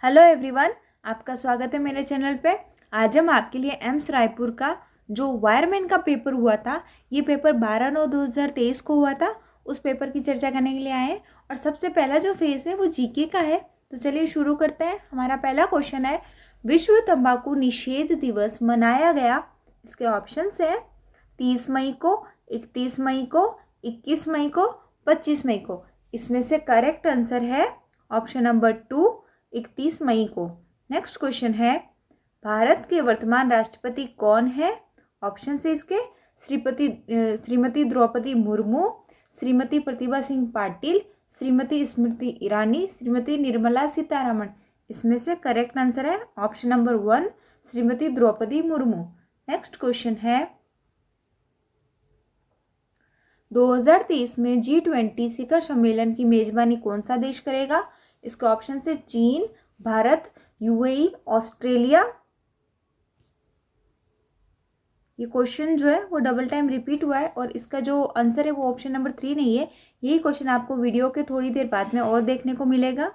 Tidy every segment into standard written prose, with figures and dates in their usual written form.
Hello everyone, आपका स्वागत है मेरे चैनल पे। आज हम आपके लिए एम्स रायपुर का जो वायरमैन का पेपर हुआ था, ये पेपर 12/9/2023 को हुआ था, उस पेपर की चर्चा करने के लिए आए हैं। और सबसे पहला जो फेज है वो जीके का है। तो चलिए शुरू करते हैं। हमारा पहला क्वेश्चन है, विश्व तंबाकू निषेध दिवस मनाया गया। इसके ऑप्शंस है 30 मई को, 31 मई को, 21 मई को, 25 मई को। इसमें से करेक्ट आंसर है ऑप्शन नंबर 2, 31 मई को। नेक्स्ट क्वेश्चन है, भारत के वर्तमान राष्ट्रपति कौन है? ऑप्शन है इसके श्रीमती द्रौपदी मुर्मू, श्रीमती प्रतिभा सिंह पाटिल, श्रीमती स्मृति ईरानी, श्रीमती निर्मला सीतारमण। इसमें से करेक्ट आंसर है option number 1, Shrimati Droupadi Murmu. Next question है, 2023 में G20 शिखर सम्मेलन की मेजबानी कौन सा देश करेगा? इसके ऑप्शन से चीन, भारत, यूएई, ऑस्ट्रेलिया। ये क्वेश्चन जो है वो डबल टाइम रिपीट हुआ है और इसका जो आंसर है वो ऑप्शन नंबर 3 नहीं है। यही क्वेश्चन आपको वीडियो के थोड़ी देर बाद में और देखने को मिलेगा।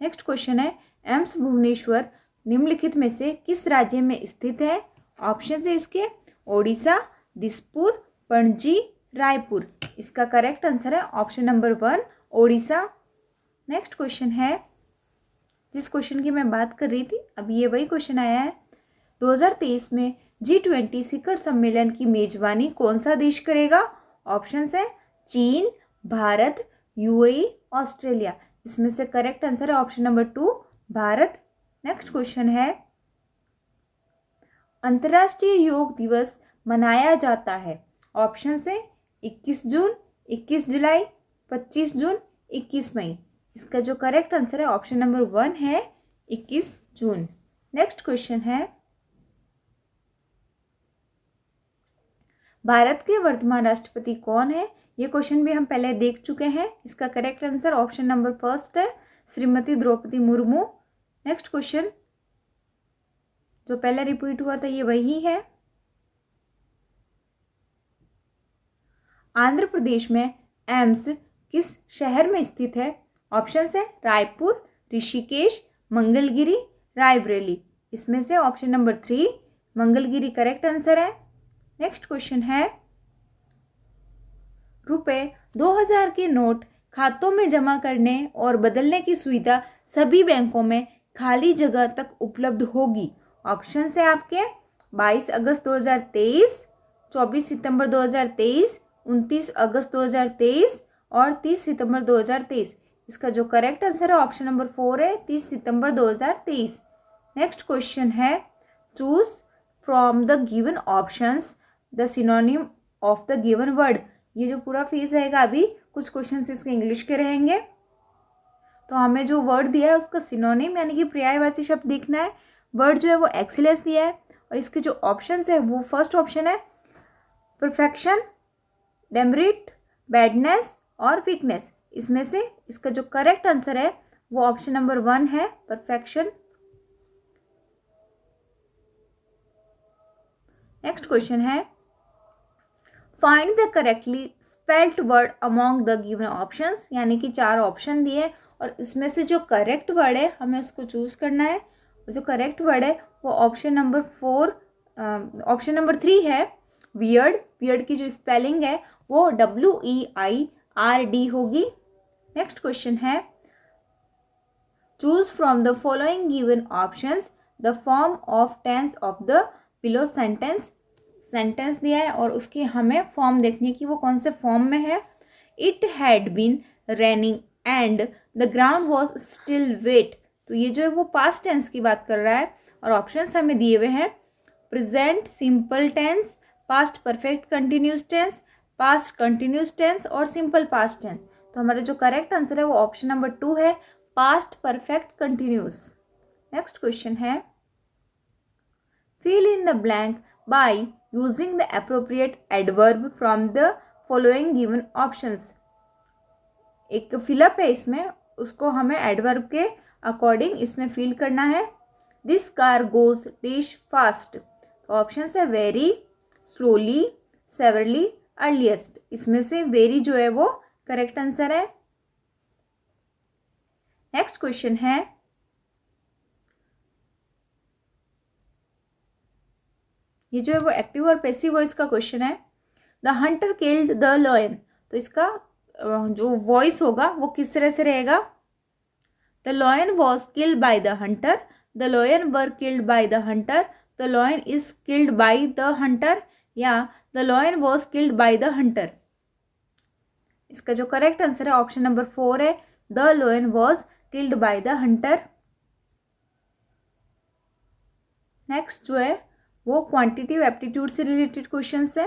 नेक्स्ट क्वेश्चन है, एम्स भुवनेश्वर निम्नलिखित में से किस राज्य में स्थित है? ऑप्शन है इसके ओडिशा, दिसपुर, पणजी, रायपुर। इसका करेक्ट आंसर है option number 1, Odisha. Next question है, जिस क्वेश्चन की मैं बात कर रही थी अभी ये वही क्वेश्चन आया है। 2023 में G20 शिखर सम्मेलन की मेजबानी कौन सा देश करेगा? ऑप्शंस है चीन, भारत, यूएई, ऑस्ट्रेलिया। इसमें से करेक्ट आंसर है option number 2, Bharat. Next question है, अंतर्राष्ट्रीय योग दिवस मनाया जाता है। ऑप्शन है 21 जून, 21 जुलाई, 25 जून, 21 मई। इसका जो करेक्ट आंसर है ऑप्शन नंबर 1 है 21 जून। नेक्स्ट क्वेश्चन है, भारत के वर्तमान राष्ट्रपति कौन है? ये क्वेश्चन भी हम पहले देख चुके हैं। इसका करेक्ट आंसर ऑप्शन नंबर 1 है श्रीमती द्रौपदी मुर्मू। नेक्स्ट क्वेश्चन, जो पहले रिपीट हुआ था ये वही है। आंध्र प्रदेश में एम्स किस शहर में स्थित है? ऑप्शन है रायपुर, ऋषिकेश, मंगलगिरी, रायबरेली। इसमें से option number 3, Mangalagiri correct answer है। नेक्स्ट क्वेश्चन है, रुपए 2000 के नोट खातों में जमा करने और बदलने की सुविधा सभी बैंकों में खाली जगह तक उपलब्ध होगी। ऑप्शन है आपके 22 अगस्त 2023, 24 सितंबर 2023, 29 अगस्त 2023 और 30 सितंबर 2023। इसका जो करेक्ट आंसर है ऑप्शन नंबर 4 है 30 सितंबर 2023। नेक्स्ट क्वेश्चन है, choose from the given options the synonym of the given word. ये जो पूरा फेज रहेगा अभी कुछ क्वेश्चन इसके इंग्लिश के रहेंगे। तो हमें जो वर्ड दिया है उसका सिनोनिम यानी कि पर्यायवाची शब्द देखना है। वर्ड जो है वो एक्सीलेंस दिया है और इसके जो ऑप्शन है वो फर्स्ट ऑप्शन है परफेक्शन, डेमेरिट, बैडनेस और वीकनेस। इसमें से इसका जो करेक्ट आंसर है वो ऑप्शन नंबर 1 है परफेक्शन। नेक्स्ट क्वेश्चन है, find the correctly spelled word among the given options. यानी कि 4 ऑप्शन दिए और इसमें से जो करेक्ट वर्ड है हमें उसको चूज करना है। जो करेक्ट वर्ड है वो ऑप्शन नंबर 3 है वियर्ड। वियर्ड की जो स्पेलिंग है वो WEIRD होगी। नेक्स्ट क्वेश्चन है, choose from the following given options the form of tense of the below sentence. Sentence दिया है और उसकी हमें फॉर्म देखनी है कि वो कौन से फॉर्म में है। It had been raining and the ground was still wet. तो ये जो है वो पास्ट टेंस की बात कर रहा है और ऑप्शंस हमें दिए हुए हैं present simple tense, past perfect continuous tense, past continuous tense और सिंपल पास्ट टेंस। तो हमारा जो करेक्ट आंसर है वो ऑप्शन नंबर 2 है past perfect continuous. Next question है, fill in the blank by using the appropriate adverb from the following given options. एक fill up है इसमें, उसको हमें एडवर्ब के अकॉर्डिंग इसमें फिल करना है। This car goes dish fast. तो ऑप्शन है वेरी, स्लोली, सेवरली, अर्लीस्ट। इसमें से वेरी जो है वो करेक्ट आंसर है। नेक्स्ट क्वेश्चन है, ये जो है वो एक्टिव और पैसिव वॉइस का क्वेश्चन है। The Hunter killed the lion, तो इसका जो वॉइस होगा वो किस तरह से रहेगा? The lion was killed by the hunter, the lion were killed by the hunter, the lion is killed by the hunter, या the lion was killed by the hunter. इसका जो करेक्ट आंसर है ऑप्शन नंबर 4 है, the lion was killed by the hunter. Next जो है वो quantitative aptitude से related question है।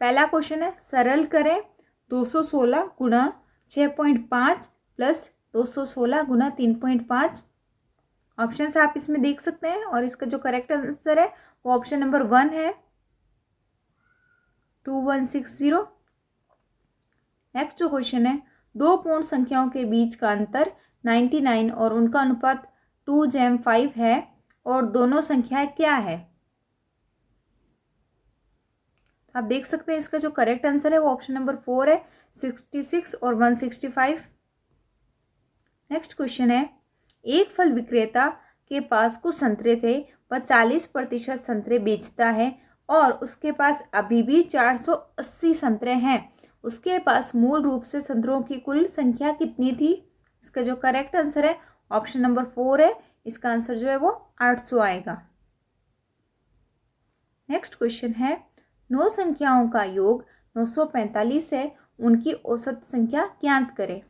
पहला क्वेश्चन है, सरल करें 216 गुना 6.5 प्लस 216 गुना 3.5। ऑप्शंस आप इसमें देख सकते हैं और इसका जो करेक्ट आंसर है वो ऑप्शन नंबर 1 है, 2160। नेक्स्ट जो क्वेश्चन है, दो पूर्ण संख्याओं के बीच का अंतर 99 और उनका अनुपात 2:5 है और दोनों संख्याएं क्या है? आप देख सकते हैं इसका जो करेक्ट आंसर है वो ऑप्शन नंबर 4 है, 66 और 165। नेक्स्ट क्वेश्चन है, एक फल विक्रेता के पास कुछ संतरे थे, वह 40% संतरे बेचता है और उसके पास अभी भी 480 संतरे हैं। उसके पास मूल रूप से संतरों की कुल संख्या कितनी थी? इसका जो करेक्ट आंसर है ऑप्शन नंबर 4 है, इसका आंसर जो है वो 800 आएगा। नेक्स्ट क्वेश्चन है, 9 संख्याओं का योग 945 है, उनकी औसत संख्या ज्ञात करें।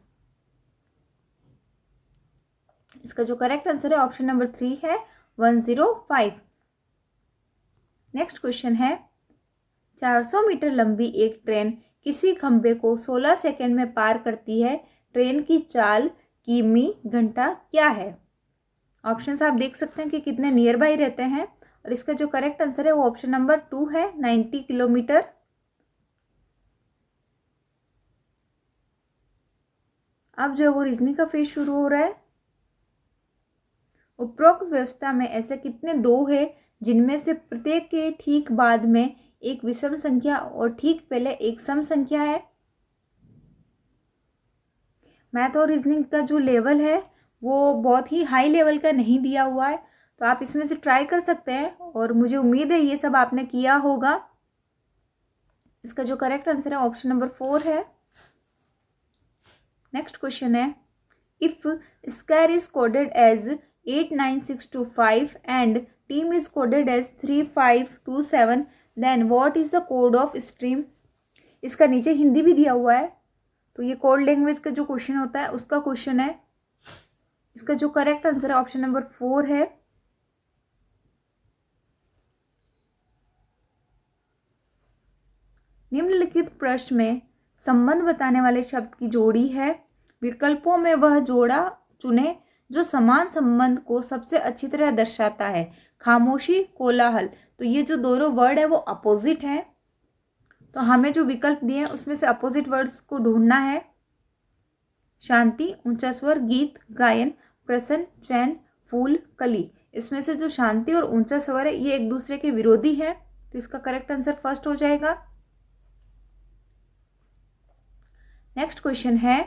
इसका जो करेक्ट आंसर है ऑप्शन नंबर 3 है, 105। नेक्स्ट क्वेश्चन है, 400 मीटर लंबी एक ट्रेन किसी खंभे को 16 सेकंड में पार करती है, ट्रेन की चाल किमी घंटा क्या है? ऑप्शंस आप देख सकते हैं कि कितने नियर बाई रहते हैं और इसका जो करेक्ट आंसर है वो ऑप्शन नंबर 2 है, 90 किलोमीटर। अब जो वो रीजनिंग का फेज शुरू हो रहा है। उपरोक्त व्यवस्था में ऐसे कितने दो है जिनमें से प्रत्येक के ठीक बाद में एक विषम संख्या और ठीक पहले एक सम संख्या है? मैथ और रीजनिंग का जो लेवल है वो बहुत ही हाई लेवल का नहीं दिया हुआ है, तो आप इसमें से ट्राई कर सकते हैं और मुझे उम्मीद है ये सब आपने किया होगा। इसका जो करेक्ट आंसर है ऑप्शन नंबर 4 है। नेक्स्ट क्वेश्चन है, if square is coded as 89625 and team is coded as 3527 then what is the code of stream? इसका नीचे हिंदी भी दिया हुआ है, तो ये कोड लैंग्वेज का जो क्वेश्चन होता है उसका क्वेश्चन है। इसका जो करेक्ट आंसर है ऑप्शन नंबर 4 है। निम्नलिखित प्रश्न में संबंध बताने वाले शब्द की जोड़ी है, विकल्पों में वह जोड़ा चुने जो समान संबंध को सबसे अच्छी तरह दर्शाता है। खामोशी, कोलाहल, तो ये जो दोनों वर्ड है वो अपोजिट हैं, तो हमें जो विकल्प दिए हैं उसमें से अपोजिट वर्ड्स को ढूंढना है। शांति, ऊंचा स्वर, गीत, गायन, प्रसन्न, चैन, फूल, कली, इसमें से जो शांति और ऊंचा स्वर है ये एक दूसरे के विरोधी हैं, तो इसका करेक्ट आंसर फर्स्ट हो जाएगा। नेक्स्ट क्वेश्चन है,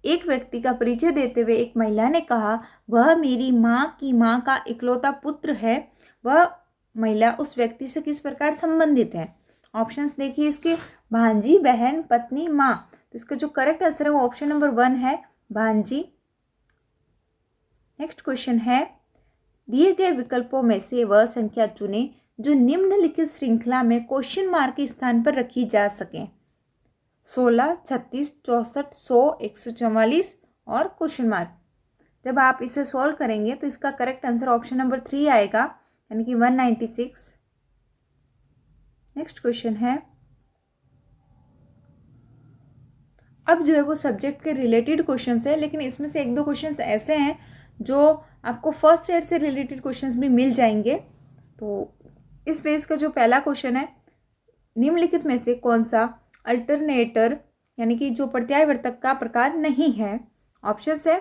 एक व्यक्ति का परिचय देते हुए एक महिला ने कहा, वह मेरी माँ की माँ का इकलौता पुत्र है। वह महिला उस व्यक्ति से किस प्रकार संबंधित है? ऑप्शंस देखिए इसके, भांजी, बहन, पत्नी, माँ। तो इसका जो करेक्ट आंसर है वो ऑप्शन नंबर 1 है, भांजी। नेक्स्ट क्वेश्चन है, दिए गए विकल्पों में से वह संख्या चुने जो निम्नलिखित श्रृंखला में क्वेश्चन मार्क के स्थान पर रखी जा सके। 16, 36, 64, 100, 144 और क्वेश्चन मार्क। जब आप इसे सॉल्व करेंगे तो इसका करेक्ट आंसर ऑप्शन नंबर 3 आएगा, यानी कि 196। नेक्स्ट क्वेश्चन है, अब जो है वो सब्जेक्ट के रिलेटेड क्वेश्चंस है, लेकिन इसमें से एक दो क्वेश्चंस ऐसे हैं जो आपको फर्स्ट ईयर से रिलेटेड क्वेश्चंस भी मिल जाएंगे। तो इस पेज का जो पहला क्वेश्चन है, निम्नलिखित में से कौन सा अल्टरनेटर यानी कि जो प्रत्यावर्तक का प्रकार नहीं है? ऑप्शन है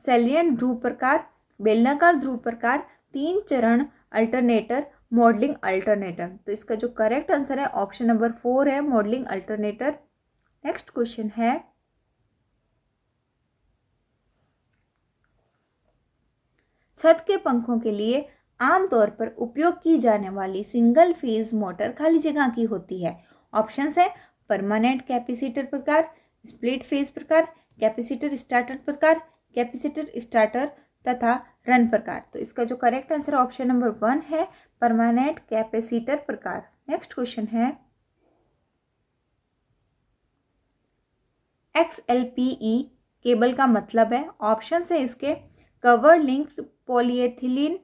सैलिएंट ध्रुव प्रकार, बेलनाकार ध्रुव प्रकार, 3 चरण अल्टरनेटर, मॉडलिंग अल्टरनेटर। तो इसका जो करेक्ट आंसर है ऑप्शन नंबर 4 है, मॉडलिंग अल्टरनेटर। नेक्स्ट क्वेश्चन है, छत के पंखों के लिए आमतौर पर उपयोग की जाने वाली सिंगल फेज मोटर खाली जगह की होती है। ऑप्शन है परमानेंट कैपेसिटर प्रकार, स्प्लिट फेज प्रकार, कैपेसिटर स्टार्टर प्रकार, कैपेसिटर स्टार्टर तथा रन प्रकार। तो इसका जो करेक्ट आंसर ऑप्शन नंबर 1 है, परमानेंट कैपेसिटर प्रकार। नेक्स्ट क्वेश्चन है XLPE केबल का मतलब है। ऑप्शन है इसके cover link polyethylene,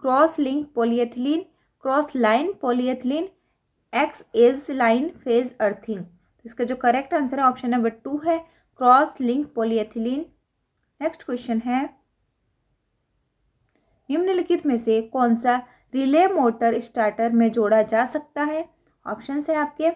cross link polyethylene, cross line polyethylene, X as line phase earthing. तो इसका जो करेक्ट आंसर है ऑप्शन नंबर 2 है, cross link polyethylene. Next question है निम्नलिखित में से कौन सा रिले मोटर स्टार्टर में जोड़ा जा सकता है। ऑप्शन है आपके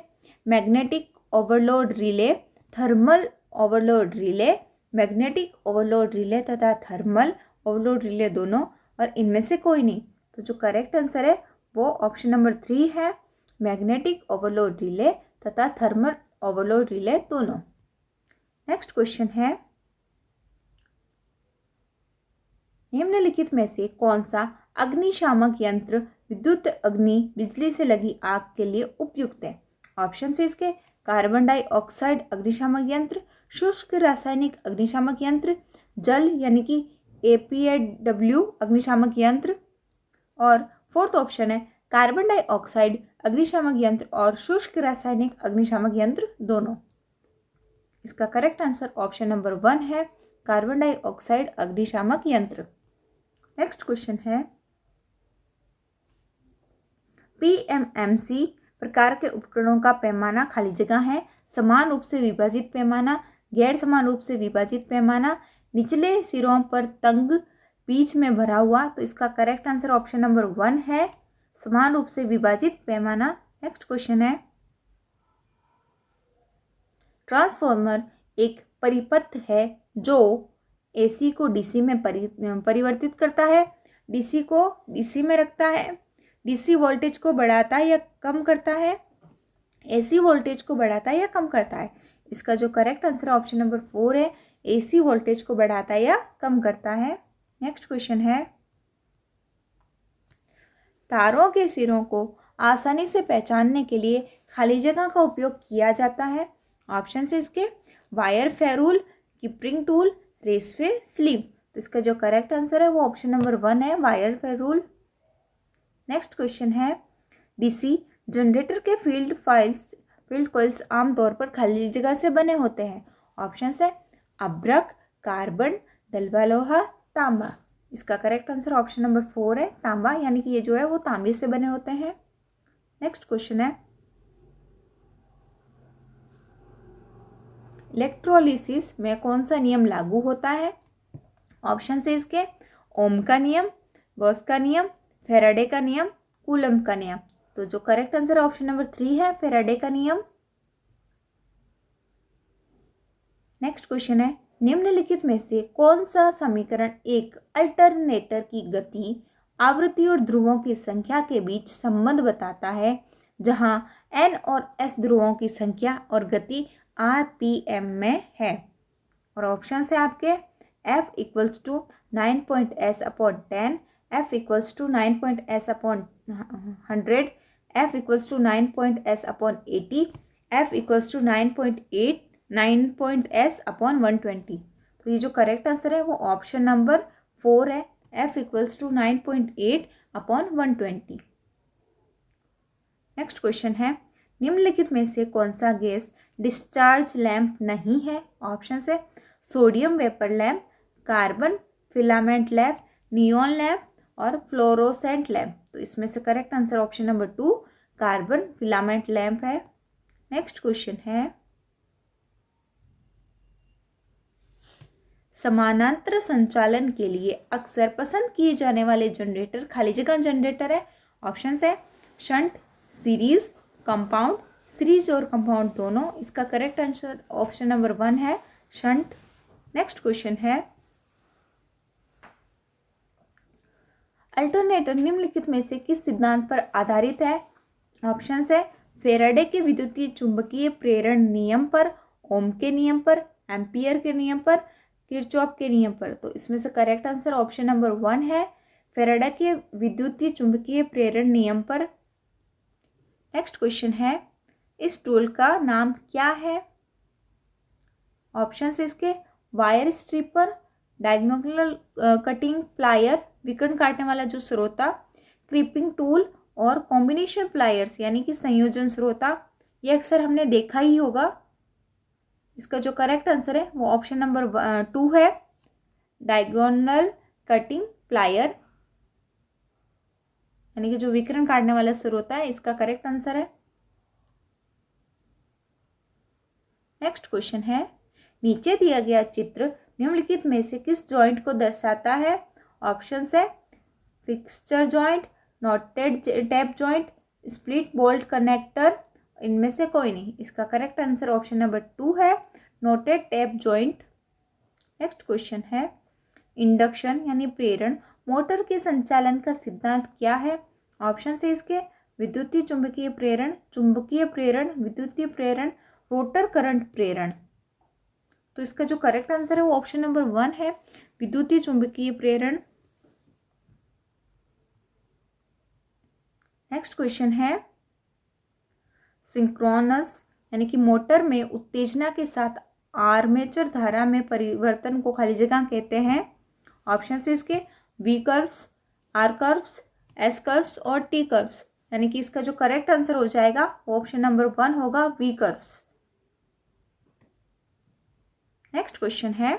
magnetic overload relay, thermal overload relay, magnetic overload relay तथा थर्मल ओवरलोड रिले दोनों, और इनमें से कोई नहीं। तो जो करेक्ट आंसर है वो ऑप्शन नंबर 3 है, मैग्नेटिक ओवरलोड रिले तथा थर्मल ओवरलोड रिले दोनों। नेक्स्ट क्वेश्चन है निम्नलिखित में से कौन सा अग्निशामक यंत्र विद्युत अग्नि बिजली से लगी आग के लिए उपयुक्त है। ऑप्शन है इसके कार्बन डाइऑक्साइड अग्निशामक यंत्र, शुष्क रासायनिक अग्निशामक यंत्र, जल यानी कि APAW अग्निशामक यंत्र, और फोर्थ ऑप्शन है कार्बन डाइऑक्साइड अग्निशामक यंत्र और शुष्क रासायनिक अग्निशामक यंत्र दोनों। इसका करेक्ट आंसर ऑप्शन नंबर 1 है, कार्बन डाइऑक्साइड अग्निशामक यंत्र। नेक्स्ट क्वेश्चन है PMMC प्रकार के उपकरणों का पैमाना खाली जगह है। समान रूप से विभाजित पैमाना, गैर समान रूप से विभाजित पैमाना, निचले सिरों पर तंग, बीच में भरा हुआ। तो इसका करेक्ट आंसर ऑप्शन नंबर 1 है, समान रूप से विभाजित पैमाना। नेक्स्ट क्वेश्चन है ट्रांसफॉर्मर एक परिपथ है जो AC को DC में परिवर्तित करता है, DC को DC में रखता है, DC वोल्टेज को बढ़ाता है या कम करता है, AC वोल्टेज को बढ़ाता है या कम करता है। इसका जो करेक्ट आंसर ऑप्शन नंबर 4 है, AC वोल्टेज को बढ़ाता है या कम करता है। नेक्स्ट क्वेश्चन है तारों के सिरों को आसानी से पहचानने के लिए खाली जगह का उपयोग किया जाता है। ऑप्शन है इसके वायर फेरूल, किपरिंग टूल, रेसवे स्लीव। तो इसका जो करेक्ट आंसर है वो ऑप्शन नंबर 1 है, वायर फेरूल। नेक्स्ट क्वेश्चन है DC जनरेटर के फील्ड कॉइल्स आमतौर पर खाली जगह से बने होते हैं। ऑप्शन है अभ्रक, कार्बन, डलवा लोहा, तांबा। इसका करेक्ट आंसर ऑप्शन नंबर 4 है, तांबा, यानी कि ये जो है वो तांबे से बने होते हैं। नेक्स्ट क्वेश्चन है इलेक्ट्रोलिसिस में कौन सा नियम लागू होता है। ऑप्शन है इसके ओम का नियम, गॉस का नियम, फेराडे का नियम, कूलम का नियम। तो जो करेक्ट आंसर ऑप्शन नंबर 3 है, फेराडे का नियम। नेक्स्ट क्वेश्चन है निम्नलिखित में से कौन सा समीकरण एक अल्टरनेटर की गति, आवृत्ति और ध्रुवों की संख्या के बीच संबंध बताता है, जहां N और S ध्रुवों की संख्या और गति RPM में है। और ऑप्शन है आपके F equals to 9.S/10, F equals to 9.S/100, F equals to 9.S/80, F equals to 9.S/120। तो ये जो करेक्ट आंसर है वो ऑप्शन नंबर 4 है, F equals to 9.8/120। Next question है निम्नलिखित में से कौन सा गैस डिस्चार्ज लैंप नहीं है। ऑप्शन है sodium vapour lamp, carbon filament lamp, neon lamp और फ्लोरोसेंट लैंप। तो इसमें से correct answer option number 2 carbon filament lamp है। नेक्स्ट क्वेश्चन है समानांतर संचालन के लिए अक्सर पसंद किए जाने वाले जनरेटर खाली जगह जनरेटर है। ऑप्शन है शंट, सीरीज, कंपाउंड, सीरीज और कंपाउंड दोनों। इसका करेक्ट आंसर ऑप्शन नंबर 1 है, शंट। नेक्स्ट क्वेश्चन है अल्टरनेटर निम्नलिखित में से किस सिद्धांत पर आधारित है। ऑप्शन है फेराडे के विद्युतीय चुंबकीय प्रेरण नियम पर, ओम के नियम पर, एम्पियर के नियम पर, किरचॉफ के नियम पर। तो इसमें से करेक्ट आंसर ऑप्शन नंबर 1 है, फैराडे के विद्युतीय चुंबकीय प्रेरण नियम पर। नेक्स्ट क्वेश्चन है, इस टूल का नाम क्या है? ऑप्शन इसके wire stripper, diagonal cutting plier, विकर्ण काटने वाला जो स्रोता, क्रीपिंग टूल और कॉम्बिनेशन प्लायर्स यानी कि संयोजन स्रोता। ये अक्सर हमने देखा ही होगा। इसका जो करेक्ट आंसर है वो ऑप्शन नंबर 2 है, डायगोनल कटिंग प्लायर यानी कि जो विकर्ण काटने वाला स्रोता है, इसका करेक्ट आंसर है। नेक्स्ट क्वेश्चन है, नीचे दिया गया चित्र निम्नलिखित में से किस जॉइंट को दर्शाता है? ऑप्शन है fixture joint, noted tap joint, split bolt connector, इनमें से कोई नहीं। इसका करेक्ट आंसर ऑप्शन नंबर 2 है, noted tap joint. Next question है, इंडक्शन यानी प्रेरण मोटर के संचालन का सिद्धांत क्या है? ऑप्शन से इसके विद्युतीय चुंबकीय प्रेरण, चुंबकीय प्रेरण, विद्युतीय प्रेरण, रोटर करंट प्रेरण। तो इसका जो करेक्ट आंसर है वो ऑप्शन नंबर 1 है, विद्युतीय चुंबकीय प्रेरण। नेक्स्ट क्वेश्चन है, सिंक्रोनस यानी कि मोटर में उत्तेजना के साथ आर्मेचर धारा में परिवर्तन को खाली जगह कहते हैं। ऑप्शन से इसके V curves, R curves, S curves और टी कर्व्स, यानी कि इसका जो करेक्ट आंसर हो जाएगा वो ऑप्शन नंबर 1 होगा, वी कर्व्स। नेक्स्ट क्वेश्चन है,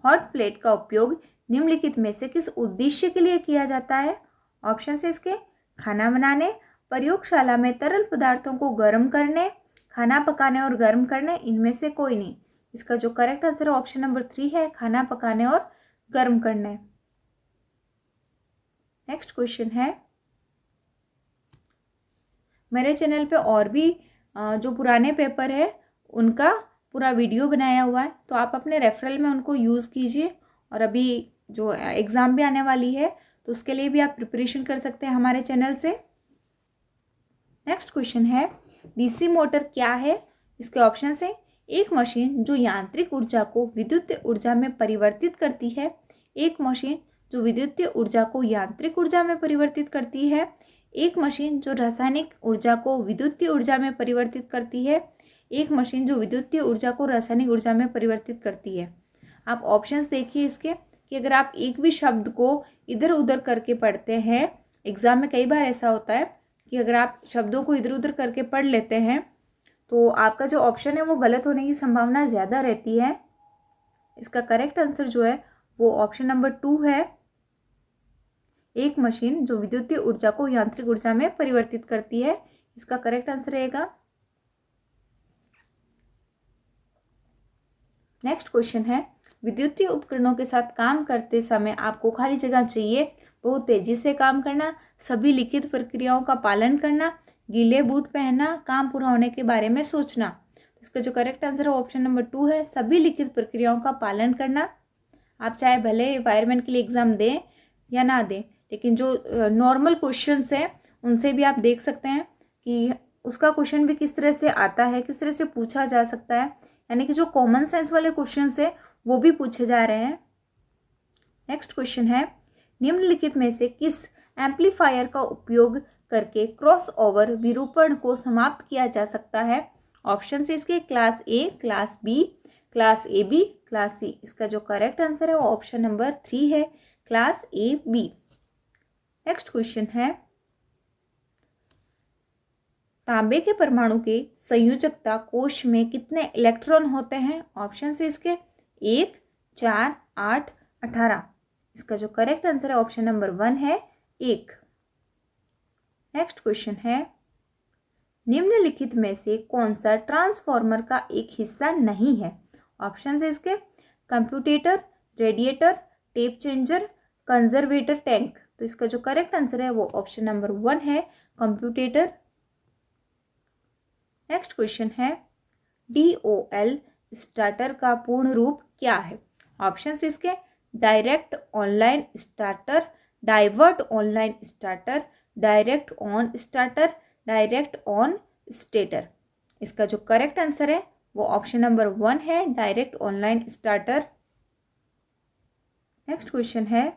हॉट प्लेट का उपयोग निम्नलिखित में से किस उद्देश्य के लिए किया जाता है? ऑप्शन से इसके खाना बनाने, प्रयोगशाला में तरल पदार्थों को गर्म करने, खाना पकाने और गर्म करने, इनमें से कोई नहीं। इसका जो करेक्ट आंसर है ऑप्शन नंबर 3 है, खाना पकाने और गर्म करने। नेक्स्ट क्वेश्चन है, मेरे चैनल पे और भी जो पुराने पेपर है उनका पूरा वीडियो बनाया हुआ है, तो आप अपने रेफरल में उनको यूज़ कीजिए। और अभी जो एग्ज़ाम भी आने वाली है तो उसके लिए भी आप प्रिपरेशन कर सकते हैं हमारे चैनल से। नेक्स्ट क्वेश्चन है, डीसी मोटर क्या है? इसके ऑप्शन है, एक मशीन जो यांत्रिक ऊर्जा को विद्युतीय ऊर्जा में परिवर्तित करती है, एक मशीन जो विद्युतीय ऊर्जा को यांत्रिक ऊर्जा में परिवर्तित करती है, एक मशीन जो रासायनिक ऊर्जा को विद्युतीय ऊर्जा में परिवर्तित करती है, एक मशीन जो विद्युतीय ऊर्जा को रासायनिक ऊर्जा में परिवर्तित करती है। आप ऑप्शंस देखिए इसके कि अगर आप एक भी शब्द को इधर उधर करके पढ़ते हैं, एग्ज़ाम में कई बार ऐसा होता है कि अगर आप शब्दों को इधर उधर करके पढ़ लेते हैं तो आपका जो ऑप्शन है वो गलत होने की संभावना ज़्यादा रहती है। इसका करेक्ट आंसर जो है वो ऑप्शन नंबर 2 है, एक मशीन जो विद्युतीय ऊर्जा को यांत्रिक ऊर्जा में परिवर्तित करती है। इसका करेक्ट आंसर रहेगा। नेक्स्ट क्वेश्चन है, विद्युतीय उपकरणों के साथ काम करते समय आपको खाली जगह चाहिए, बहुत तेजी से काम करना, सभी लिखित प्रक्रियाओं का पालन करना, गीले बूट पहनना, काम पूरा होने के बारे में सोचना। इसका जो करेक्ट आंसर है ऑप्शन नंबर 2 है, सभी लिखित प्रक्रियाओं का पालन करना। आप चाहे भले वायरमैन के लिए एग्ज़ाम दें या ना दें, लेकिन जो नॉर्मल क्वेश्चंस हैं उनसे भी आप देख सकते हैं कि उसका क्वेश्चन भी किस तरह से आता है, किस तरह से पूछा जा सकता है, यानी कि जो कॉमन सेंस वाले क्वेश्चंस है वो भी पूछे जा रहे हैं। नेक्स्ट क्वेश्चन है, निम्नलिखित में से किस एम्पलीफायर का उपयोग करके क्रॉस ओवर विरूपण को समाप्त किया जा सकता है? ऑप्शन से इसके class A, class B, class A B, class C. इसका जो करेक्ट आंसर है वो ऑप्शन नंबर 3 है, class A B. Next question है, तांबे के परमाणु के संयोजकता कोश में कितने इलेक्ट्रॉन होते हैं? ऑप्शन से इसके 1, 4, 8, 18। इसका जो करेक्ट आंसर है ऑप्शन नंबर 1 है, 1। नेक्स्ट क्वेश्चन है, निम्नलिखित में से कौन सा ट्रांसफॉर्मर का एक हिस्सा नहीं है? ऑप्शन है इसके commutator, radiator, tap changer, conservator tank. तो इसका जो करेक्ट आंसर है वो ऑप्शन नंबर 1 है, कंप्यूटेटर। नेक्स्ट क्वेश्चन है, DOL स्टार्टर का पूर्ण रूप क्या है? ऑप्शन इसके direct online starter, divert online starter, direct on starter, direct on stator. इसका जो करेक्ट आंसर है वो ऑप्शन नंबर 1 है, direct online starter. Next question है,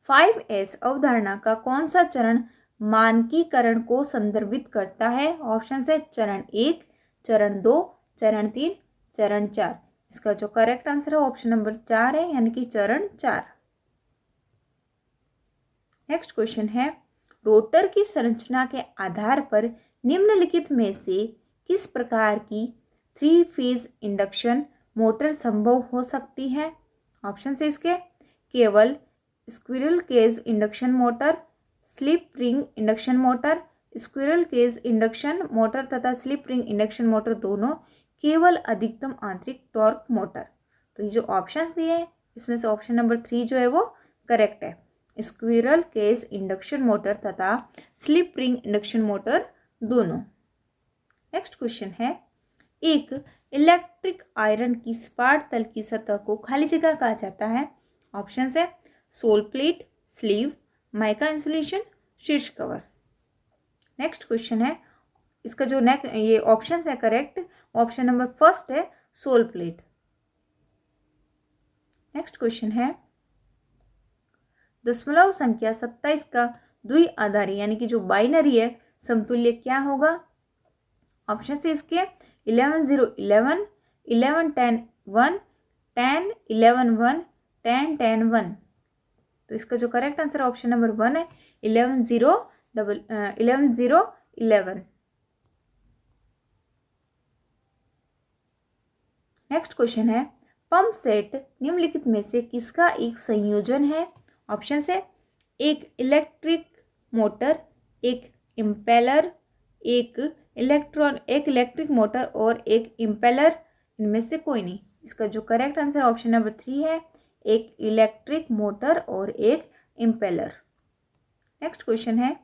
5S अवधारणा का कौन सा चरण मानकीकरण को संदर्भित करता है? ऑप्शन है चरण 1, चरण 2, चरण 3, चरण 4। इसका जो करेक्ट आंसर है ऑप्शन नंबर 4 है, यानी कि चरण 4। नेक्स्ट क्वेश्चन है, रोटर की संरचना के आधार पर निम्नलिखित में से किस प्रकार की 3 फेज इंडक्शन मोटर संभव हो सकती है? ऑप्शन है इसके केवल squirrel cage induction motor, slip ring induction motor, squirrel cage induction motor तथा स्लिप रिंग इंडक्शन मोटर दोनों, केवल अधिकतम आंतरिक टॉर्क मोटर। तो ये जो ऑप्शंस दिए हैं इसमें से ऑप्शन नंबर 3 जो है वो करेक्ट है, स्क्विरल केज इंडक्शन मोटर तथा स्लिप रिंग इंडक्शन मोटर दोनों। नेक्स्ट क्वेश्चन है, एक इलेक्ट्रिक आयरन की सपाट तल की सतह को खाली जगह कहा जाता है? ऑप्शन है sole plate, sleeve, mica insulation, शीर्ष कवर। नेक्स्ट क्वेश्चन है, इसका जो ये ऑप्शन है करेक्ट, ऑप्शन नंबर फर्स्ट है सोल प्लेट। नेक्स्ट क्वेश्चन है, दशमलव संख्या 27 का द्विआधारी यानी कि जो बाइनरी है समतुल्य क्या होगा? ऑप्शन से इसके 11 0 11, 11 10 1, 10 11 1, 10 10 1। तो इसका जो करेक्ट आंसर ऑप्शन नंबर 1 है, 11 0 11। नेक्स्ट क्वेश्चन है, पंप सेट निम्नलिखित में से किसका एक संयोजन है? ऑप्शन है एक इलेक्ट्रिक मोटर, एक इम्पेलर, एक इलेक्ट्रिक मोटर और एक इम्पेलर, इनमें से कोई नहीं। इसका जो करेक्ट आंसर ऑप्शन नंबर 3 है, एक इलेक्ट्रिक मोटर और एक इम्पेलर। नेक्स्ट क्वेश्चन है,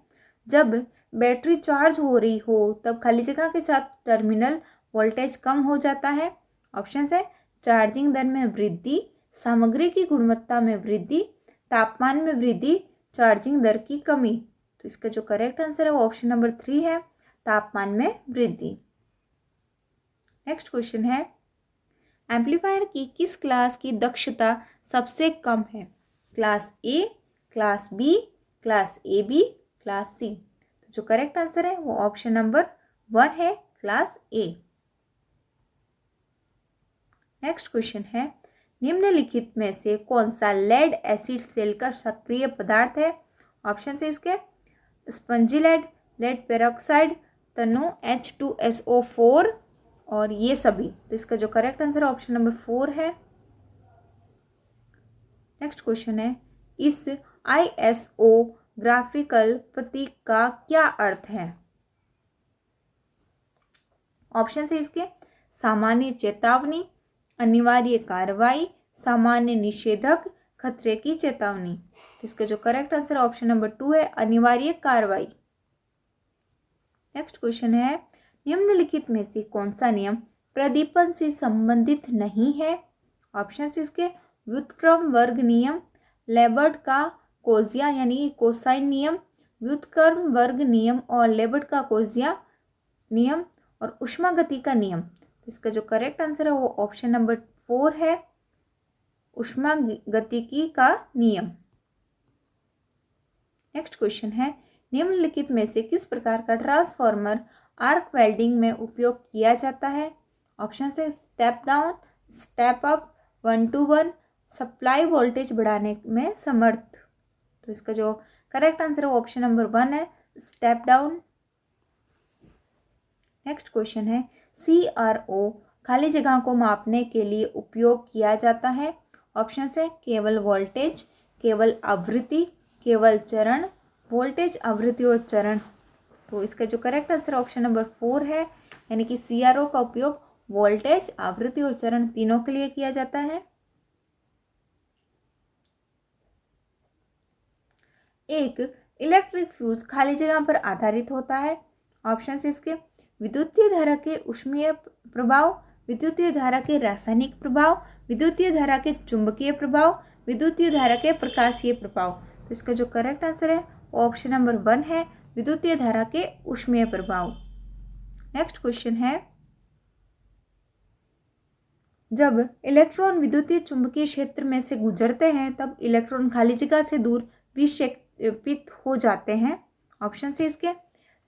जब बैटरी चार्ज हो रही हो तब खाली जगह के साथ टर्मिनल वोल्टेज कम हो जाता है? ऑप्शन है चार्जिंग दर में वृद्धि, सामग्री की गुणवत्ता में वृद्धि, तापमान में वृद्धि, चार्जिंग दर की कमी। तो इसका जो करेक्ट आंसर है वो ऑप्शन नंबर 3 है, तापमान में वृद्धि। नेक्स्ट क्वेश्चन है, एम्पलीफायर की किस क्लास की दक्षता सबसे कम है? Class A, class B, class A B, class C. तो जो करेक्ट आंसर है वो ऑप्शन नंबर 1 है, क्लास ए। नेक्स्ट क्वेश्चन है, निम्नलिखित में से कौन सा लेड एसिड सेल का सक्रिय पदार्थ है? ऑप्शन है इसके स्पंजी लेड, लेड पेरोक्साइड, तनु H2SO4 और ये सभी। तो इसका जो करेक्ट आंसर ऑप्शन नंबर 4 है। नेक्स्ट क्वेश्चन है, इस ISO ग्राफिकल प्रतीक का क्या अर्थ है? ऑप्शन है इसके सामान्य चेतावनी, अनिवार्य कार्रवाई, सामान्य निषेधक, खतरे की चेतावनी। तो इसका जो करेक्ट आंसर ऑप्शन नंबर 2 है, अनिवार्य कार्रवाई। नेक्स्ट क्वेश्चन है, निम्नलिखित में से कौन सा नियम प्रदीपन से संबंधित नहीं है? ऑप्शन इसके व्युत्क्रम वर्ग नियम, लेबर्ट का कोजिया यानी कोसाइन नियम, व्युत्क्रम वर्ग नियम और लेबर्ट का कोजिया नियम और ऊष्मागति का नियम। तो इसका जो करेक्ट आंसर है वो ऑप्शन नंबर 4 है, ऊष्मागतिकी का नियम। नेक्स्ट क्वेश्चन है, निम्नलिखित में से किस प्रकार का ट्रांसफार्मर आर्क वेल्डिंग में उपयोग किया जाता है? ऑप्शन है step down, step up, 1 to 1, supply voltage बढ़ाने में समर्थ। तो इसका जो करेक्ट आंसर है वो ऑप्शन नंबर 1 है, स्टेप डाउन। नेक्स्ट क्वेश्चन है, CRO खाली जगह को मापने के लिए उपयोग किया जाता है? ऑप्शन है केवल वोल्टेज, केवल आवृत्ति, केवल चरण, वोल्टेज, आवृत्ति और चरण। तो इसका जो करेक्ट आंसर ऑप्शन नंबर 4 है, यानी कि CRO का उपयोग वोल्टेज, आवृत्ति और चरण तीनों के लिए किया जाता है। एक इलेक्ट्रिक फ्यूज खाली जगह पर आधारित होता है? ऑप्शन इसके विद्युतीय धारा के ऊष्मीय प्रभाव, विद्युतीय धारा के रासायनिक प्रभाव, विद्युतीय धारा के चुंबकीय प्रभाव, विद्युतीय धारा के प्रकाशीय प्रभाव। तो इसका जो करेक्ट आंसर है ऑप्शन नंबर 1 है, विद्युतीय धारा के ऊष्मीय प्रभाव। नेक्स्ट क्वेश्चन है, जब इलेक्ट्रॉन विद्युतीय चुंबकीय क्षेत्र में से गुजरते हैं तब इलेक्ट्रॉन खाली जगह से दूर विक्षेपित हो जाते हैं। ऑप्शन से इसके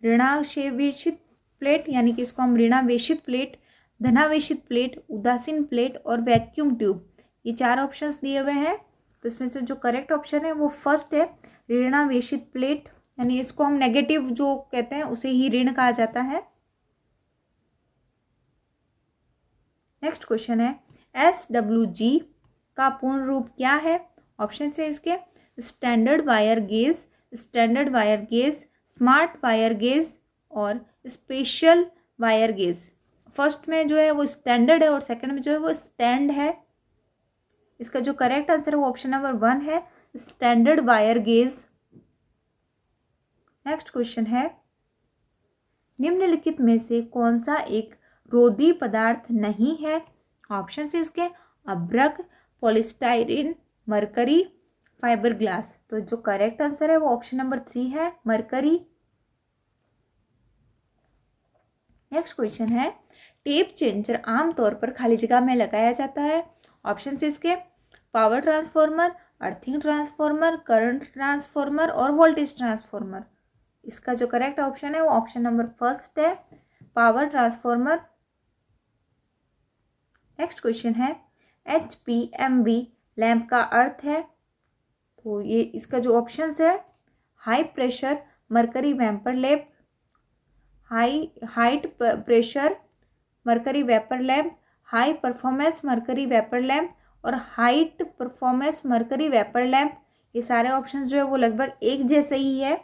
ऋणावेशित प्लेट, यानी कि इसको हम ऋणावेशित प्लेट, धनावेशित प्लेट, उदासीन प्लेट और वैक्यूम ट्यूब, ये 4 ऑप्शंस दिए हुए हैं। तो इसमें से जो करेक्ट ऑप्शन है वो फर्स्ट है, ऋणावेशित प्लेट, यानी इसको हम नेगेटिव जो कहते हैं उसे ही ऋण कहा जाता है। नेक्स्ट क्वेश्चन है SWG का पूर्ण रूप क्या है? ऑप्शन से इसके standard wire gauge, standard wire gauge, smart wire gauge और स्पेशल वायर गेज। फर्स्ट में जो है वो स्टैंडर्ड है और सेकंड में जो है वो स्टैंड है। इसका जो करेक्ट आंसर है वो ऑप्शन नंबर 1 है, standard wire gauge. Next question है निम्नलिखित में से कौन सा एक रोधी पदार्थ नहीं है? ऑप्शन से इसके अभ्रक, पॉलीस्टाइरीन, मरकरी, फाइबर ग्लास। तो जो करेक्ट आंसर है वो ऑप्शन नंबर 3 है, मरकरी। नेक्स्ट क्वेश्चन है टेप चेंजर आमतौर पर खाली जगह में लगाया जाता है। ऑप्शन से इसके power transformer, earthing transformer, current transformer और वोल्टेज ट्रांसफार्मर। इसका जो करेक्ट ऑप्शन है वो ऑप्शन नंबर फर्स्ट है, पावर ट्रांसफार्मर। नेक्स्ट क्वेश्चन है HPMV लैंप का अर्थ है। तो ये इसका जो ऑप्शंस है high pressure mercury vapour lamp, height pressure mercury vapour lamp, high performance mercury vapour lamp और height performance mercury vapour lamp. ये सारे ऑप्शंस जो है वो लगभग एक जैसे ही है।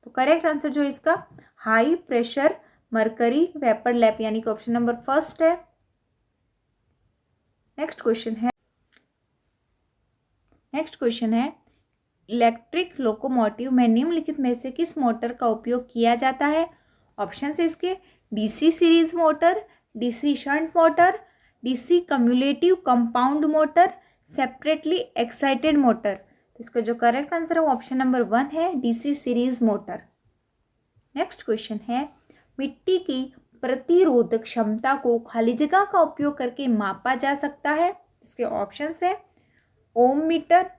तो करेक्ट आंसर जो इसका high pressure mercury vapour lamp, यानी कि ऑप्शन नंबर फर्स्ट है। नेक्स्ट क्वेश्चन है इलेक्ट्रिक लोकोमोटिव में निम्नलिखित में से किस मोटर का उपयोग किया जाता है? ऑप्शन से इसके DC series motor, DC shunt motor, DC cumulative compound motor, separately excited motor. तो इसका जो करेक्ट आंसर है वो ऑप्शन नंबर 1 है, DC series motor. Next question है मिट्टी की प्रतिरोधक क्षमता को खाली जगह का उपयोग करके मापा जा सकता है। इसके ऑप्शन है ओम मीटर,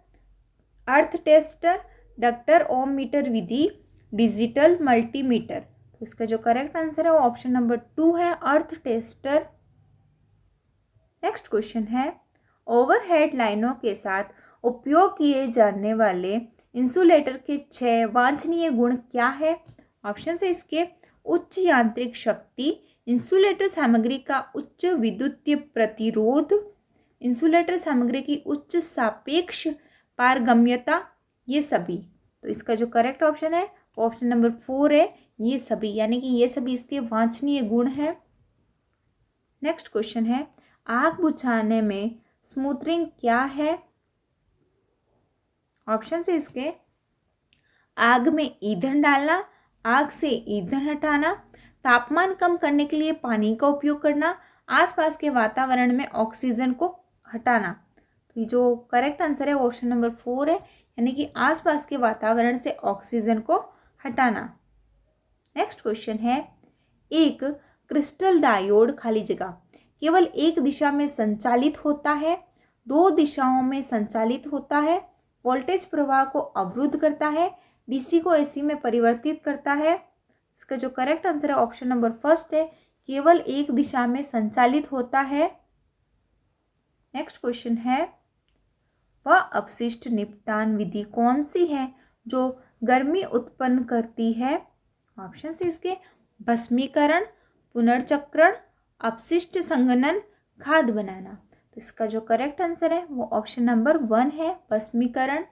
अर्थ टेस्टर, डक्टर ओम मीटर विधि, डिजिटल मल्टीमीटर। तो इसका जो करेक्ट आंसर है वो ऑप्शन नंबर 2 है, अर्थ टेस्टर। नेक्स्ट क्वेश्चन है ओवरहेड लाइनों के साथ उपयोग किए जाने वाले इंसुलेटर के 6 वांछनीय गुण क्या है? ऑप्शन है इसके उच्च यांत्रिक शक्ति, इंसुलेटर सामग्री का उच्च विद्युतीय प्रतिरोध, इंसुलेटर सामग्री की उच्च सापेक्ष पारगम्यता, ये सभी। तो इसका जो करेक्ट ऑप्शन है वो ऑप्शन नंबर 4 है, ये सभी, यानी कि ये सभी इसके वांछनीय गुण हैं। नेक्स्ट क्वेश्चन है आग बुझाने में स्मूथरिंग क्या है? ऑप्शन से इसके आग में ईंधन डालना, आग से ईंधन हटाना, तापमान कम करने के लिए पानी का उपयोग करना, आसपास के वातावरण में ऑक्सीजन को हटाना। तो ये जो करेक्ट आंसर है वो ऑप्शन नंबर 4 है, यानी कि आसपास के वातावरण से ऑक्सीजन को हटाना। नेक्स्ट क्वेश्चन है एक क्रिस्टल डायोड खाली जगह केवल एक दिशा में संचालित होता है, 2 दिशाओं में संचालित होता है, वोल्टेज प्रवाह को अवरुद्ध करता है, DC को AC में परिवर्तित करता है। इसका जो करेक्ट आंसर है ऑप्शन नंबर फर्स्ट है, केवल एक दिशा में संचालित होता है। नेक्स्ट क्वेश्चन है वह अपशिष्ट निपटान विधि कौन सी है जो गर्मी उत्पन्न करती है? ऑप्शन से इसके भस्मीकरण, पुनर्चक्रण, अपशिष्ट संघनन, खाद बनाना। तो इसका जो करेक्ट आंसर है वो ऑप्शन नंबर 1 है, भस्मीकरण।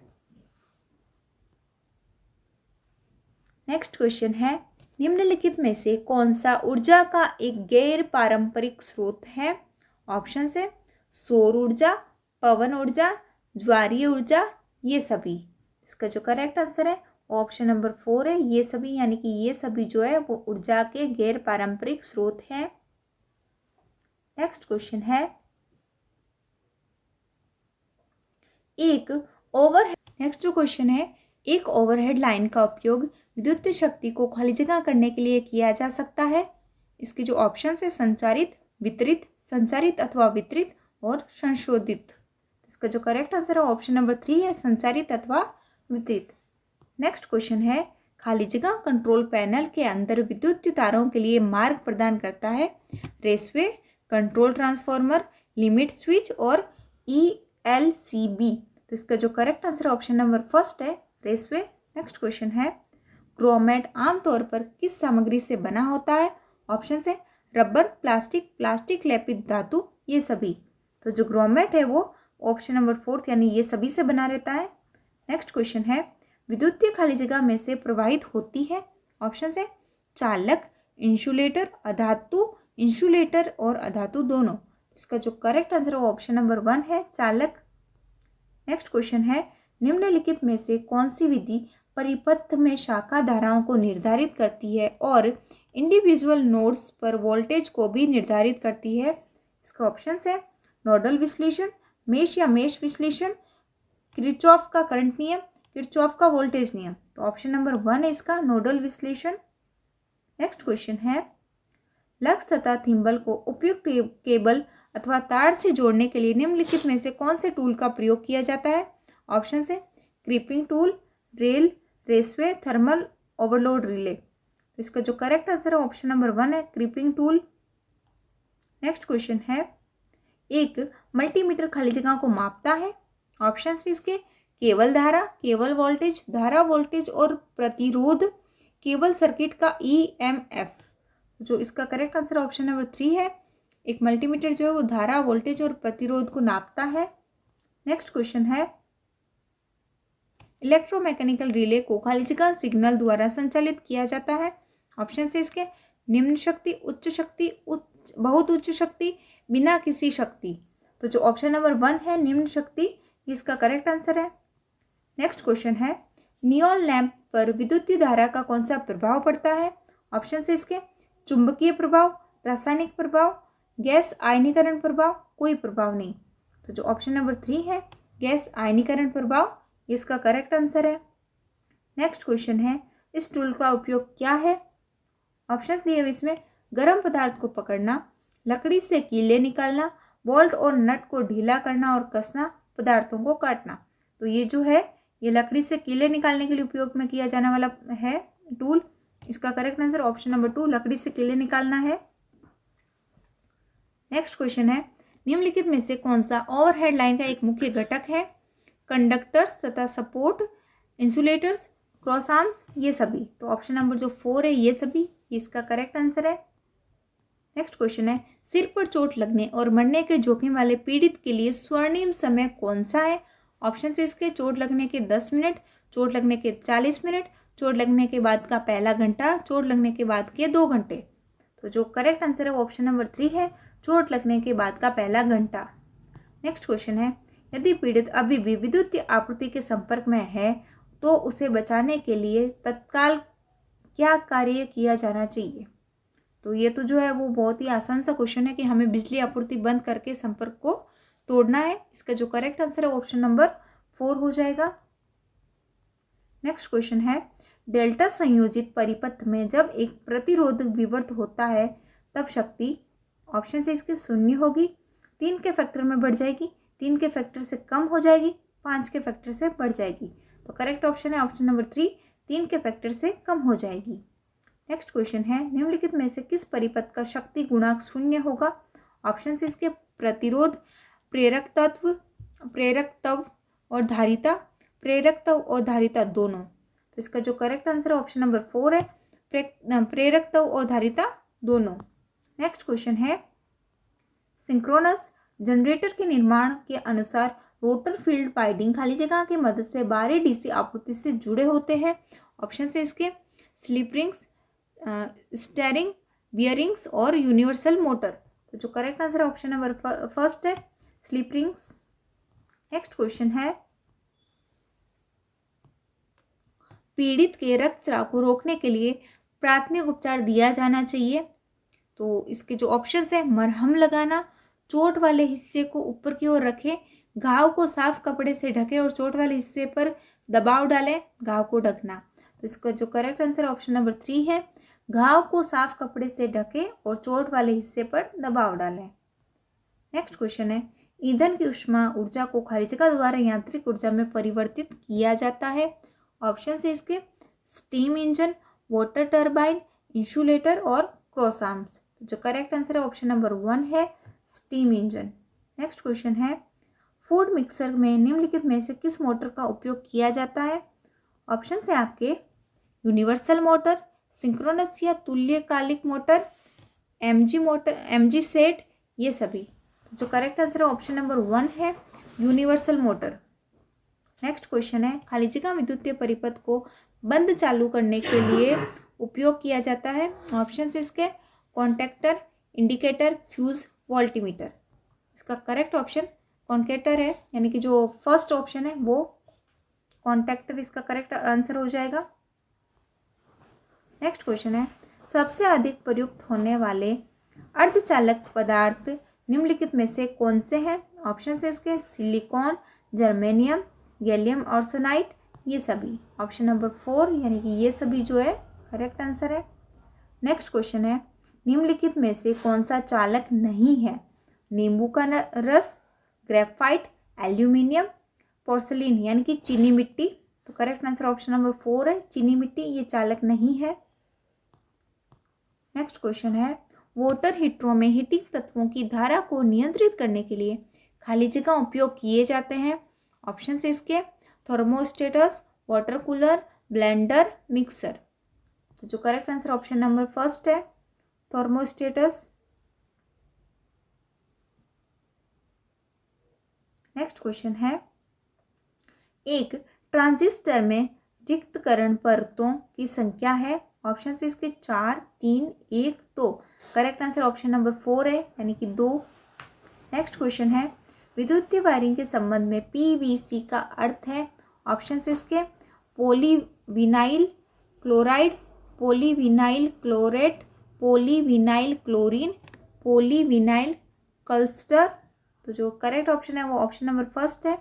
नेक्स्ट क्वेश्चन है निम्नलिखित में से कौन सा ऊर्जा का एक गैर पारंपरिक स्रोत है? ऑप्शन है सौर ऊर्जा, पवन ऊर्जा, ज्वारीय ऊर्जा, ये सभी। इसका जो करेक्ट आंसर है ऑप्शन नंबर 4 है, ये सभी, यानी कि ये सभी जो है वो ऊर्जा के गैर पारंपरिक स्रोत हैं। नेक्स्ट क्वेश्चन है नेक्स्ट जो क्वेश्चन है एक ओवरहेड लाइन का उपयोग विद्युत शक्ति को खाली जगह करने के लिए किया जा सकता है। इसके जो ऑप्शन है संचारित, वितरित, संचारित अथवा वितरित और संशोधित। इसका जो करेक्ट आंसर है ऑप्शन नंबर 3 है, संचारित अथवा वितरित। नेक्स्ट क्वेश्चन है, खाली जगह कंट्रोल पैनल के अंदर विद्युत तारों के लिए मार्ग प्रदान करता है। रेसवे, कंट्रोल ट्रांसफार्मर, लिमिट स्विच और ELCB। तो इसका जो correct answer option number first है, रेसवे। नेक्स्ट क्वेश्चन है, ग्रोमेट आमतौर पर किस सामग्री से बना होता है? ऑप्शन है रबर, प्लास्टिक, प्लास्टिक लेपित धातु, ये सभी। तो जो ग्रोमेट है वो ऑप्शन नंबर फोर्थ यानी ये सभी से बना रहता है। नेक्स्ट क्वेश्चन है, विद्युतीय खाली जगह में से प्रवाहित होती है। ऑप्शन है चालक, इंसुलेटर, अधातु, इंसुलेटर और अधातु दोनों। इसका जो करेक्ट आंसर है ऑप्शन नंबर 1 है, चालक। नेक्स्ट क्वेश्चन है, निम्नलिखित में से कौन सी विधि परिपथ में शाखा धाराओं को निर्धारित करती है और इंडिविजुअल नोड्स पर वोल्टेज को भी निर्धारित करती है? इसका ऑप्शन है नोडल विश्लेषण, मेश या मेश विश्लेषण, किरचॉफ का करंट नियम, किरचॉफ का वोल्टेज नियम। तो ऑप्शन नंबर 1 है इसका नोडल विश्लेषण। नेक्स्ट क्वेश्चन है, लक्स तथा थिम्बल को उपयुक्त केबल अथवा तार से जोड़ने के लिए निम्नलिखित में से कौन से टूल का प्रयोग किया जाता है? ऑप्शन है creeping tool, rail, raceway, thermal overload relay. तो इसका जो करेक्ट आंसर है ऑप्शन नंबर 1 है, क्रीपिंग टूल। नेक्स्ट क्वेश्चन है, एक मल्टीमीटर खाली जगह को मापता है। ऑप्शन है इसके केवल धारा, केवल वोल्टेज, धारा वोल्टेज और प्रतिरोध, केवल सर्किट का EMF। जो इसका करेक्ट आंसर ऑप्शन नंबर 3 है। एक मल्टीमीटर जो है वो धारा, वोल्टेज और प्रतिरोध को नापता है। नेक्स्ट क्वेश्चन है, इलेक्ट्रोमैकेनिकल रिले को खाली जगह सिग्नल द्वारा संचालित किया जाता है। ऑप्शन है इसके निम्न शक्ति, उच्च शक्ति, बहुत उच्च शक्ति, बिना किसी शक्ति। तो जो ऑप्शन नंबर 1 है निम्न शक्ति, इसका करेक्ट आंसर है। नेक्स्ट क्वेश्चन है, नियॉन लैंप पर विद्युत धारा का कौन सा प्रभाव पड़ता है? ऑप्शन है इसके चुंबकीय प्रभाव, रासायनिक प्रभाव, गैस आयनीकरण प्रभाव, कोई प्रभाव नहीं। तो जो ऑप्शन नंबर 3 है गैस आयनीकरण प्रभाव, इसका करेक्ट आंसर है। नेक्स्ट क्वेश्चन है, इस टूल का उपयोग क्या है? ऑप्शन दिए हुए इसमें गर्म पदार्थ को पकड़ना, लकड़ी से कीले निकालना, बोल्ट और नट को ढीला करना और कसना, पदार्थों को काटना। तो ये जो है ये लकड़ी से कीले निकालने के लिए उपयोग में किया जाने वाला है टूल। इसका करेक्ट आंसर ऑप्शन नंबर 2 लकड़ी से कीले निकालना है। नेक्स्ट क्वेश्चन है, निम्नलिखित में से कौन सा ओवरहेड लाइन का एक मुख्य घटक है? कंडक्टर्स तथा सपोर्ट, इंसुलेटर्स, क्रॉस आर्म्स, ये सभी। तो ऑप्शन नंबर जो 4 है ये सभी, इसका करेक्ट आंसर है। नेक्स्ट क्वेश्चन है, सिर पर चोट लगने और मरने के जोखिम वाले पीड़ित के लिए स्वर्णिम समय कौन सा है? ऑप्शन है इसके चोट लगने के 10 मिनट, चोट लगने के 40 मिनट, चोट लगने के बाद का पहला घंटा, चोट लगने के बाद के 2 घंटे। तो जो करेक्ट आंसर है वो ऑप्शन नंबर 3 है, चोट लगने के बाद का पहला घंटा। नेक्स्ट क्वेश्चन है, यदि पीड़ित अभी भी विद्युत आपूर्ति के संपर्क में है तो उसे बचाने के लिए तत्काल क्या कार्य किया जाना चाहिए? तो ये तो जो है वो बहुत ही आसान सा क्वेश्चन है कि हमें बिजली आपूर्ति बंद करके संपर्क को तोड़ना है। इसका जो करेक्ट आंसर है ऑप्शन नंबर 4 हो जाएगा। नेक्स्ट क्वेश्चन है, डेल्टा संयोजित परिपथ में जब एक प्रतिरोध विवर्त होता है तब शक्ति, ऑप्शन से इसके 0 होगी, 3 के फैक्टर में बढ़ जाएगी, 3 के फैक्टर से कम हो जाएगी, 5 के फैक्टर से बढ़ जाएगी। तो करेक्ट ऑप्शन है ऑप्शन नंबर 3, 3 के फैक्टर से कम हो जाएगी। नेक्स्ट क्वेश्चन है, निम्नलिखित में से किस परिपथ का शक्ति गुणांक 0 होगा? ऑप्शन से इसके प्रतिरोध, प्रेरक तत्व और धारिता, प्रेरकत्व और धारिता दोनों। तो इसका जो करेक्ट आंसर है ऑप्शन नंबर 4 है, प्रेरकत्व और धारिता दोनों। नेक्स्ट क्वेश्चन है, सिंक्रोनस जनरेटर के निर्माण के अनुसार रोटर फील्ड वाइंडिंग खाली जगह की मदद से बाहरी डीसी आपूर्ति से जुड़े होते हैं। ऑप्शन से इसके स्लिप रिंग्स, स्टेयरिंग, बियरिंग्स और यूनिवर्सल मोटर। तो जो करेक्ट आंसर है ऑप्शन नंबर फर्स्ट है, स्लिप रिंग्स। नेक्स्ट क्वेश्चन है, पीड़ित के रक्तस्राव को रोकने के लिए प्राथमिक उपचार दिया जाना चाहिए। तो इसके जो ऑप्शंस है, मरहम लगाना, चोट वाले हिस्से को ऊपर की ओर रखें, घाव को साफ कपड़े से ढकें और चोट वाले हिस्से पर दबाव डालें, घाव को ढकना। तो इसका जो करेक्ट आंसर ऑप्शन नंबर 3 है, घाव को साफ कपड़े से ढकें और चोट वाले हिस्से पर दबाव डालें। नेक्स्ट क्वेश्चन है, ईंधन की ऊष्मा ऊर्जा को खाली जगह द्वारा यांत्रिक ऊर्जा में परिवर्तित किया जाता है? ऑप्शन है इसके steam engine, water turbine, insulator और क्रॉस आर्म्स। तो जो करेक्ट आंसर है ऑप्शन नंबर 1 है स्टीम इंजन। नेक्स्ट क्वेश्चन है फूड मिक्सर में निम्नलिखित में से किस मोटर का उपयोग किया जाता है? ऑप्शन है आपके यूनिवर्सल मोटर, सिंक्रोनस या तुल्यकालिक motor, MG motor, MG set, ये सभी। तो जो करेक्ट आंसर है ऑप्शन नंबर 1 है यूनिवर्सल मोटर। नेक्स्ट क्वेश्चन है खाली जगह विद्युतीय परिपथ को बंद चालू करने के लिए उपयोग किया जाता है? ऑप्शन है इसके कॉन्टैक्टर, इंडिकेटर, फ्यूज, वोल्टीमीटर। इसका करेक्ट ऑप्शन कॉन्टैक्टर है, यानी कि जो फर्स्ट ऑप्शन है वो कॉन्टैक्टर इसका करेक्ट आंसर हो जाएगा। नेक्स्ट क्वेश्चन है सबसे अधिक प्रयुक्त होने वाले अर्धचालक पदार्थ निम्नलिखित में से कौन से हैं? ऑप्शन है इसके सिलिकॉन, जर्मेनियम, गैलियम आर्सेनाइड, ये सभी। ऑप्शन नंबर 4 यानी कि ये सभी जो है करेक्ट आंसर है। नेक्स्ट क्वेश्चन है निम्नलिखित में से कौन सा चालक नहीं है? नींबू का रस, ग्रेफाइट, एल्यूमिनियम, पोर्सिलिन यानी कि चीनी मिट्टी। तो करेक्ट आंसर ऑप्शन नंबर 4 है चीनी मिट्टी, ये चालक नहीं है। नेक्स्ट क्वेश्चन है वाटर हीटरों में हीटिंग तत्वों की धारा को नियंत्रित करने के लिए खाली जगह उपयोग किए जाते हैं? ऑप्शन है इसके thermostats, water cooler, blender, mixer. तो जो करेक्ट आंसर ऑप्शन नंबर 1 है थर्मोस्टेटस। नेक्स्ट क्वेश्चन है एक ट्रांजिस्टर में रिक्तकरण परतों की संख्या है? ऑप्शन है इसके 4, 3, 1, 2। करेक्ट आंसर ऑप्शन नंबर 4 है यानी कि 2। नेक्स्ट क्वेश्चन है विद्युतीय वायरिंग के संबंध में पीवीसी का अर्थ है? ऑप्शन है इसके polyvinyl chloride, polyvinyl chlorate, polyvinyl chlorine, polyvinyl cluster. तो जो करेक्ट ऑप्शन है वो ऑप्शन नंबर 1 है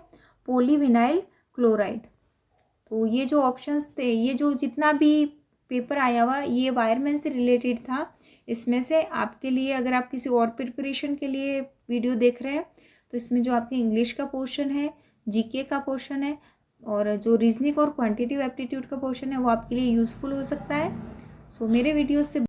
पॉलीविनाइल क्लोराइड। तो ये जो ऑप्शंस थे, ये जो जितना भी पेपर आया हुआ ये वायरमैन से रिलेटेड था। इसमें से आपके लिए अगर आप किसी और प्रिपरेशन के लिए वीडियो देख रहे हैं तो इसमें जो आपके इंग्लिश का पोर्शन है, जीके का पोर्शन है और जो रीजनिंग और क्वांटिटेटिव एप्टीट्यूड का पोर्शन है वो आपके लिए यूज़फुल हो सकता है। सो मेरे वीडियो से